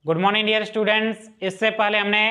Good morning dear students. इससे पहले हमने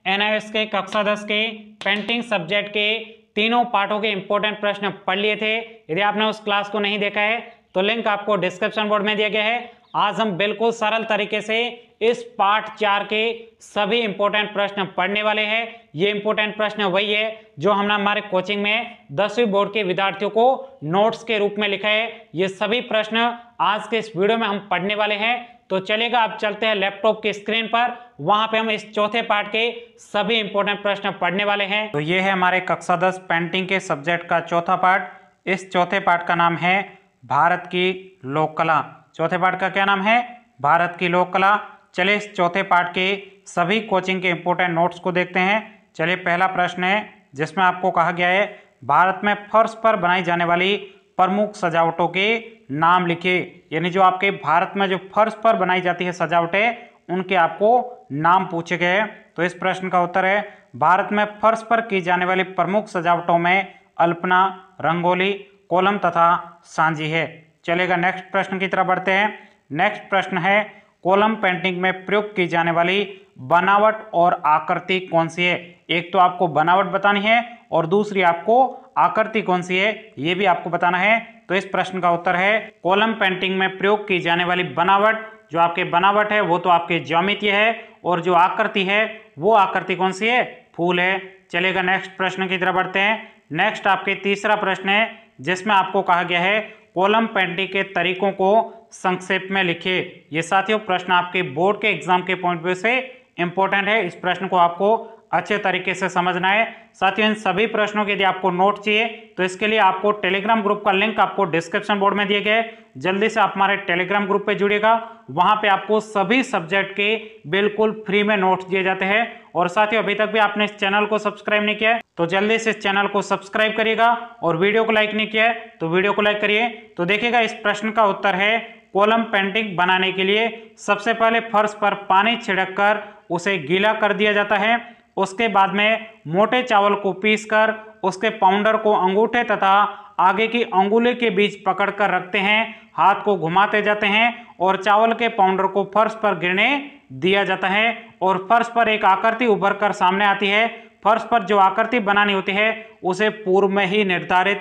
एनआईएस के कक्षा 10 के पेंटिंग सब्जेक्ट के तीनों पार्टों के इंपॉर्टेंट प्रश्न पढ़ लिए थे। यदि आपने उस क्लास को नहीं देखा है तो लिंक आपको डिस्क्रिप्शन बोर्ड में दिया गया है। आज हम बिल्कुल सरल तरीके से इस पार्ट 4 के सभी इंपॉर्टेंट प्रश्न पढ़ने वाले हैं। ये इंपॉर्टेंट प्रश्न वही है जो हमने हमारे कोचिंग में 10वीं बोर्ड के विद्यार्थियों को नोट्स के रूप में लिखा है। ये सभी प्रश्न आज के इस वीडियो में हम पढ़ने वाले हैं। तो चलेगा, अब चलते हैं लैपटॉप की स्क्रीन पर, वहां पे हम इस चौथे पार्ट के सभी इंपॉर्टेंट प्रश्न पढ़ने वाले हैं। तो ये है हमारे कक्षा 10 पेंटिंग के सब्जेक्ट का चौथा पार्ट। इस चौथे पार्ट का नाम है भारत की लोक कला। चौथे पार्ट का क्या नाम है? भारत की लोक कला। चलिए इस चौथे पार्ट के सभी कोचिंग के इंपॉर्टेंट नोट्स को देखते हैं। चलिए पहला प्रश्न है जिसमें आपको कहा गया है भारत में फर्श पर बनाई जाने वाली प्रमुख सजावटों के नाम लिखिए। यानी जो आपके भारत में जो फर्श पर बनाई जाती है सजावटें, उनके आपको नाम पूछे गए हैं। तो इस प्रश्न का उत्तर है भारत में फर्श पर की जाने वाली प्रमुख सजावटों में अल्पना, रंगोली, कोलम तथा सांझी है। चलेगा, नेक्स्ट प्रश्न की तरफ बढ़ते हैं। नेक्स्ट प्रश्न है कोलम पेंटिंग में प्रयोग की जाने वाली बनावट और आकृति कौन सी है? एक तो आपको बनावट बतानी है और दूसरी आपको आकृति कौन सी है ये भी आपको बताना है। तो इस प्रश्न का उत्तर है कोलम पेंटिंग में प्रयोग की जाने वाली बनावट, जो आपके बनावट है वो तो आपके ज्यामितीय है, और जो आकृति है वो आकृति कौन सी है? फूल है। चलेगा, नेक्स्ट प्रश्न की तरफ बढ़ते हैं। नेक्स्ट आपके तीसरा प्रश्न है जिसमें आपको कहा गया है कोलम पेंटिंग के तरीकों को संक्षेप में लिखिए। ये साथियों प्रश्न आपके बोर्ड के एग्जाम के पॉइंट व्यू से इंपॉर्टेंट है। इस प्रश्न को आपको अच्छे तरीके से समझना है। साथियों इन सभी प्रश्नों के यदि आपको नोट चाहिए तो इसके लिए आपको टेलीग्राम ग्रुप का लिंक आपको डिस्क्रिप्शन बोर्ड में दिए गए। जल्दी से आप हमारे टेलीग्राम ग्रुप पे जुड़िएगा, वहां पे आपको सभी सब्जेक्ट के बिल्कुल फ्री में नोट्स दिए जाते हैं। और साथियों अभी तक भी आपने इस चैनल को सब्सक्राइब नहीं किया है तो जल्दी से इस चैनल को सब्सक्राइब करिएगा, और वीडियो को लाइक नहीं किया है तो वीडियो को लाइक करिए। तो देखिएगा, इस प्रश्न का उत्तर है कोलम पेंटिंग बनाने के लिए सबसे पहले फर्श पर पानी छिड़ककर उसे गीला कर दिया जाता है। उसके बाद में मोटे चावल को पीसकर उसके पाउडर को अंगूठे तथा आगे की अंगुली के बीच पकड़कर रखते हैं, हाथ को घुमाते जाते हैं और चावल के पाउडर को फर्श पर गिरने दिया जाता है, और फर्श पर एक आकृति उभर कर सामने आती है। फर्श पर जो आकृति बनानी होती है उसे पूर्व में ही निर्धारित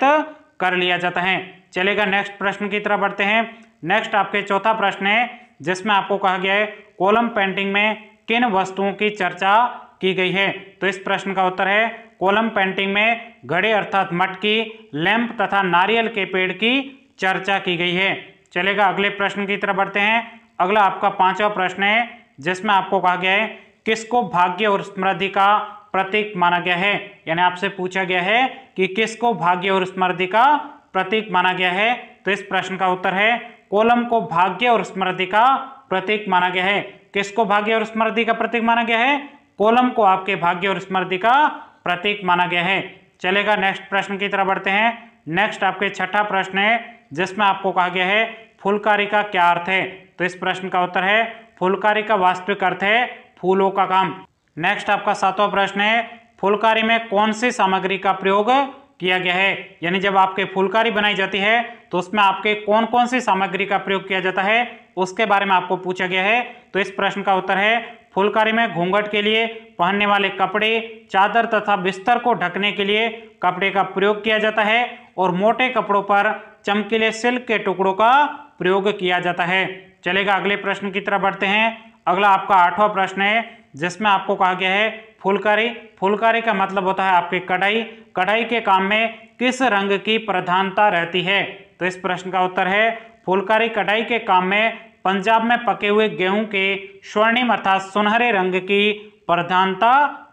कर लिया जाता है। चलेगा, नेक्स्ट प्रश्न की तरफ बढ़ते हैं। नेक्स्ट आपके चौथा प्रश्न है जिसमें आपको कहा गया है कोलम पेंटिंग में किन वस्तुओं की चर्चा की गई है? तो इस प्रश्न का उत्तर है कोलम पेंटिंग में घड़े अर्थात मटकी, लैंप तथा नारियल के पेड़ की चर्चा की गई है। चलेगा, अगले प्रश्न की तरफ बढ़ते हैं। अगला आपका पांचवा प्रश्न है जिसमें आपको कहा गया है किसको भाग्य और समृद्धि का प्रतीक माना गया है? यानी आपसे पूछा गया है कि किसको भाग्य और समृद्धि का प्रतीक माना गया है? तो इस प्रश्न का उत्तर है कोलम को भाग्य और समृद्धि का प्रतीक माना गया है। किसको भाग्य और समृद्धि का प्रतीक माना गया है? कोलम को आपके भाग्य और समृद्धि का प्रतीक माना गया है। चलेगा, नेक्स्ट प्रश्न की तरफ बढ़ते हैं। नेक्स्ट आपके छठा प्रश्न है जिसमें आपको कहा गया है फुलकारी का क्या अर्थ है? तो इस प्रश्न का उत्तर है फुलकारी का वास्तविक अर्थ है फूलों का काम। नेक्स्ट आपका सातवां प्रश्न है फुलकारी में कौन सी सामग्री का प्रयोग किया गया है? यानी जब आपके फुलकारी बनाई जाती है तो उसमें आपके कौन कौन सी सामग्री का प्रयोग किया जाता है उसके बारे में आपको पूछा गया है। तो इस प्रश्न का उत्तर है फुलकारी में घूंघट के लिए पहनने वाले कपड़े, चादर तथा बिस्तर को ढकने के लिए कपड़े का प्रयोग किया जाता है, और मोटे कपड़ों पर चमकीले सिल्क के टुकड़ों का प्रयोग किया जाता है। चलेगा, अगले प्रश्न की तरफ बढ़ते हैं। अगला आपका आठवां प्रश्न है जिसमें आपको कहा गया है फुलकारी। फुलकारी का मतलब होता है आपकी कढ़ाई। कढ़ाई के काम में किस रंग की प्रधानता रहती है? तो इस प्रश्न का उत्तर है फुलकारी कढ़ाई के काम में पंजाब में पके हुए गेहूं के स्वर्णिम अर्थात सुनहरे रंग की प्रधानता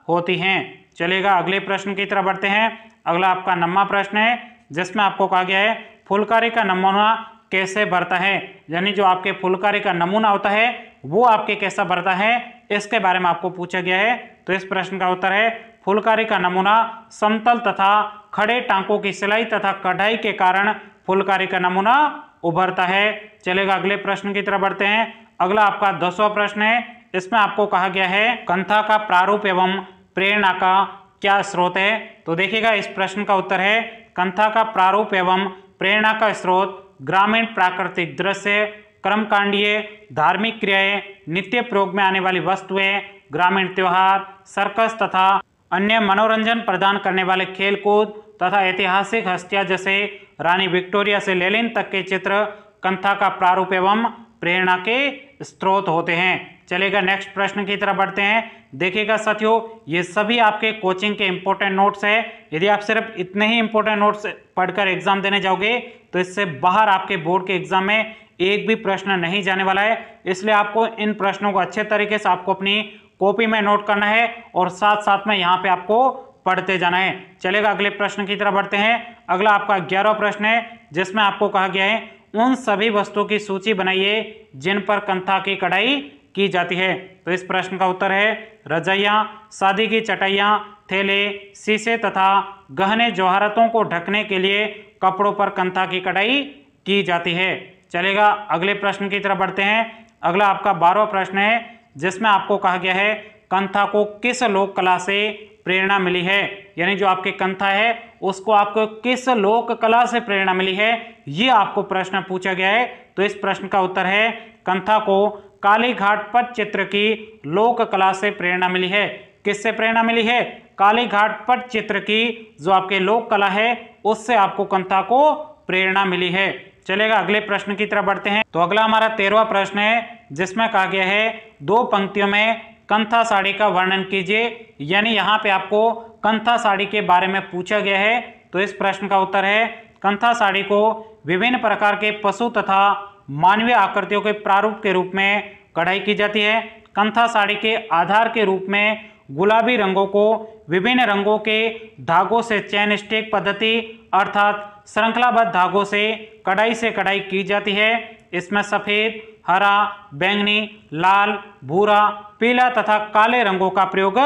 होती है। चलेगा, अगले प्रश्न की तरफ बढ़ते हैं। अगला आपका 9वां प्रश्न है जिसमें आपको कहा गया है फुलकारी का नमूना कैसे भरता है? यानी जो आपके फुलकारी का नमूना होता है वो आपके कैसा भरता है इसके बारे में आपको पूछा गया है। तो इस प्रश्न का उत्तर है फुलकारी का नमूना समतल तथा खड़े टांकों की सिलाई तथा कढ़ाई के कारण फुलकारी का नमूना उभरता है। चलेगा, अगले प्रश्न की तरफ बढ़ते हैं। अगला आपका 10वां प्रश्न है, इसमें आपको कहा गया है कंथा का प्रारूप एवं प्रेरणा का क्या स्रोत है? तो देखिएगा, इस प्रश्न का उत्तर है कंथा का प्रारूप एवं प्रेरणा का स्रोत ग्रामीण प्राकृतिक दृश्य, कर्मकांडीय, धार्मिक क्रियाएं, नित्य प्रयोग में आने वाली वस्तुएं, ग्रामीण त्योहार, सर्कस तथा अन्य मनोरंजन प्रदान करने वाले खेलकूद तथा ऐतिहासिक हस्तियां जैसे रानी विक्टोरिया से लेनिन तक के चित्र कंथा का प्रारूप एवं प्रेरणा के स्रोत होते हैं। चलेगा नेक्स्ट प्रश्न की तरफ बढ़ते हैं। देखिएगा साथियों, ये सभी आपके कोचिंग के इंपॉर्टेंट नोट्स है। यदि आप सिर्फ इतने ही इंपॉर्टेंट नोट्स पढ़कर एग्जाम देने जाओगे तो इससे बाहर आपके बोर्ड के एग्जाम में एक भी प्रश्न नहीं जाने वाला है। इसलिए आपको इन प्रश्नों को अच्छे तरीके से आपको अपनी कॉपी में नोट करना है और साथ साथ में यहाँ पे आपको पढ़ते जाना है। चलेगा अगले प्रश्न की तरफ बढ़ते हैं। अगला आपका 11वां प्रश्न है, जिसमें आपको कहा गया है उन सभी वस्तुओं की सूची बनाइए जिन पर कंथा की कढ़ाई की जाती है। तो इस प्रश्न का उत्तर है रजाइयाँ, शादी की चटाइयाँ, थैले, शीशे तथा गहने जवाहरातों को ढकने के लिए कपड़ों पर कंथा की कढ़ाई की जाती है। चलेगा अगले प्रश्न की तरफ बढ़ते हैं। अगला आपका 12वां प्रश्न है, जिसमें आपको कहा गया है कंथा को किस लोक कला से प्रेरणा मिली है, यानी जो आपके कंथा है उसको आपको किस लोक कला से प्रेरणा मिली है, ये आपको प्रश्न पूछा गया है। तो इस प्रश्न का उत्तर है कंथा को काली घाट पट चित्र की लोक कला से प्रेरणा मिली है। किससे प्रेरणा मिली है? काली घाट पट चित्र की जो आपके लोक कला है उससे आपको कंथा को प्रेरणा मिली है। चलेगा अगले प्रश्न की तरफ बढ़ते हैं। तो अगला हमारा 13वां प्रश्न है, जिसमें कहा गया है 2 पंक्तियों में कंथा साड़ी का वर्णन कीजिए, यानी यहाँ पे आपको कंथा साड़ी के बारे में पूछा गया है। तो इस प्रश्न का उत्तर है कंथा साड़ी को विभिन्न प्रकार के पशु तथा मानवीय आकृतियों के प्रारूप के रूप में कढ़ाई की जाती है। कंथा साड़ी के आधार के रूप में गुलाबी रंगों को विभिन्न रंगों के धागों से चेन स्टिक पद्धति अर्थात श्रृंखलाबद्ध धागों से कढ़ाई की जाती है। इसमें सफेद, हरा, बैंगनी, लाल, भूरा, पीला तथा काले रंगों का प्रयोग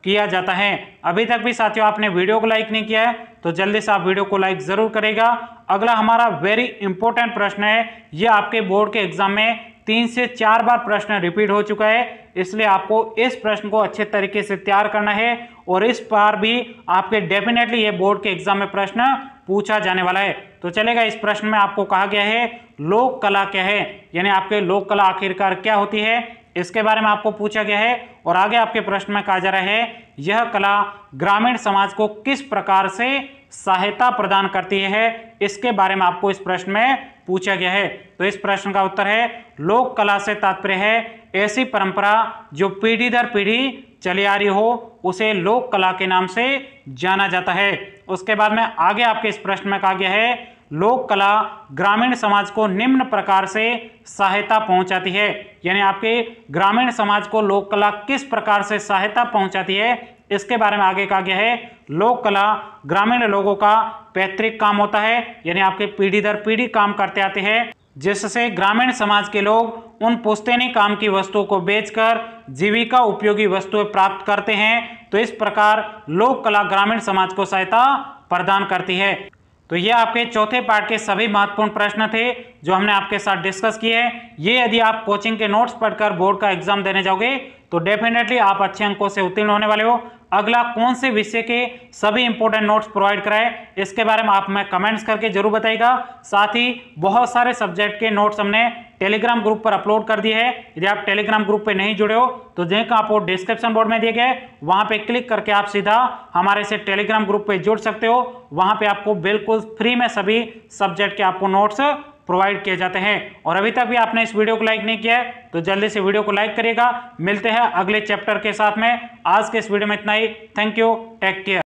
किया जाता है। अभी तक भी साथियों आपने वीडियो को लाइक नहीं किया है तो जल्दी से आप वीडियो को लाइक जरूर करेगा। अगला हमारा वेरी इंपॉर्टेंट प्रश्न है, यह आपके बोर्ड के एग्जाम में 3 से 4 बार प्रश्न रिपीट हो चुका है, इसलिए आपको इस प्रश्न को अच्छे तरीके से तैयार करना है और इस बार भी आपके डेफिनेटली ये बोर्ड के एग्जाम में प्रश्न पूछा जाने वाला है। तो चलेगा इस प्रश्न में आपको कहा गया है लोक कला क्या है, यानी आपके लोक कला आखिरकार क्या होती है, इसके बारे में आपको पूछा गया है। और आगे आपके प्रश्न में कहा जा रहा है यह कला ग्रामीण समाज को किस प्रकार से सहायता प्रदान करती है, इसके बारे में आपको इस प्रश्न में पूछा गया है। तो इस प्रश्न का उत्तर है लोक कला से तात्पर्य है ऐसी परंपरा जो पीढ़ी दर पीढ़ी चली आ रही हो, उसे लोक कला के नाम से जाना जाता है। उसके बाद में आगे आपके इस प्रश्न में कहा गया है लोक कला ग्रामीण समाज को निम्न प्रकार से सहायता पहुंचाती है, यानी आपके ग्रामीण समाज को लोक कला किस प्रकार से सहायता पहुंचाती है, इसके बारे में आगे कहा गया है लोक कला ग्रामीण लोगों का पैतृक काम होता है, यानी आपके पीढ़ी दर पीढ़ी काम करते आते हैं, जिससे ग्रामीण समाज के लोग उन पुश्तैनी काम की वस्तुओं को बेचकर जीविका उपयोगी वस्तुएं प्राप्त करते हैं। तो इस प्रकार लोक कला ग्रामीण समाज को सहायता प्रदान करती है। तो ये आपके चौथे पार्ट के सभी महत्वपूर्ण प्रश्न थे जो हमने आपके साथ डिस्कस किए हैं। ये यदि आप कोचिंग के नोट्स पढ़कर बोर्ड का एग्जाम देने जाओगे तो डेफिनेटली आप अच्छे अंकों से उत्तीर्ण होने वाले हो। अगला कौन से विषय के सभी इंपॉर्टेंट नोट्स प्रोवाइड कराए, इसके बारे में आप हमें कमेंट्स करके जरूर बताइएगा। साथ ही बहुत सारे सब्जेक्ट के नोट्स हमने टेलीग्राम ग्रुप पर अपलोड कर दिए हैं। यदि आप टेलीग्राम ग्रुप पे नहीं जुड़े हो तो लिंक आपको डिस्क्रिप्शन बोर्ड में दिए गए, वहां पे क्लिक करके आप सीधा हमारे से टेलीग्राम ग्रुप पे जुड़ सकते हो। वहां पे आपको बिल्कुल फ्री में सभी सब्जेक्ट के आपको नोट्स प्रोवाइड किए जाते हैं। और अभी तक भी आपने इस वीडियो को लाइक नहीं किया है तो जल्दी से वीडियो को लाइक करिएगा। मिलते हैं अगले चैप्टर के साथ में। आज के इस वीडियो में इतना ही। Thank you, take care.